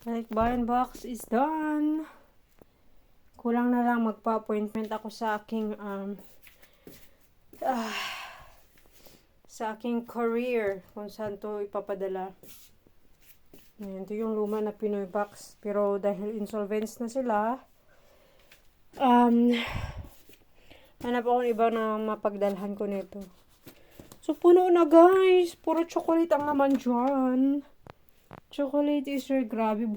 Balikbayan box is done. Kulang na lang magpa-appointment ako sa aking sa aking career kung saan to ipapadala. Ayan, ito yung luma na Pinoy box. Pero dahil insolvents na sila, hanap ako ng iba na mapagdalhan ko nito. So, puno na guys. Puro chocolate ang naman dyan. Chocolate is very grabe.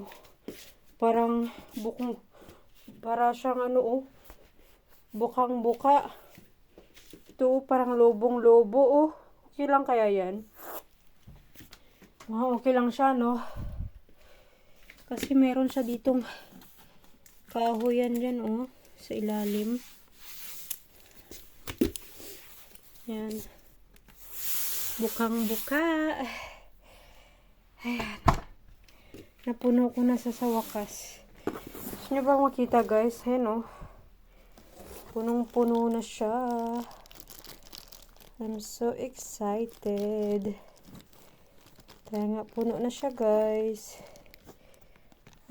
Parang bukong, para siyang bukang buka. Ito, parang lobong-lobo Okay lang kaya yan? Wow, okay lang siya, no? Kasi meron siya ditong kahoyan dyan, sa ilalim. Yan. Bukang-buka. Ayan. Napuno ko na sa wakas. Gusto nyo bang makita, guys? Ayan, punong-puno na siya. I'm so excited. Kaya nga, puno na siya, guys.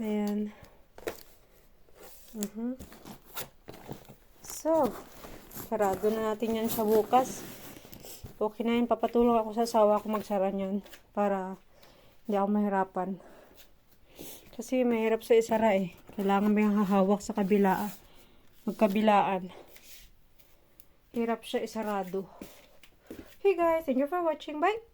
Ayan. So, sarado na natin yan sa bukas. Okay na yun. Papatulong ako sa asawa ko magsara niyan para hindi ako mahirapan. Kasi mahirap sa isara Kailangan may hahawak sa kabila. Magkabilaan. Hirap siya isarado. Hey guys, thank you for watching. Bye!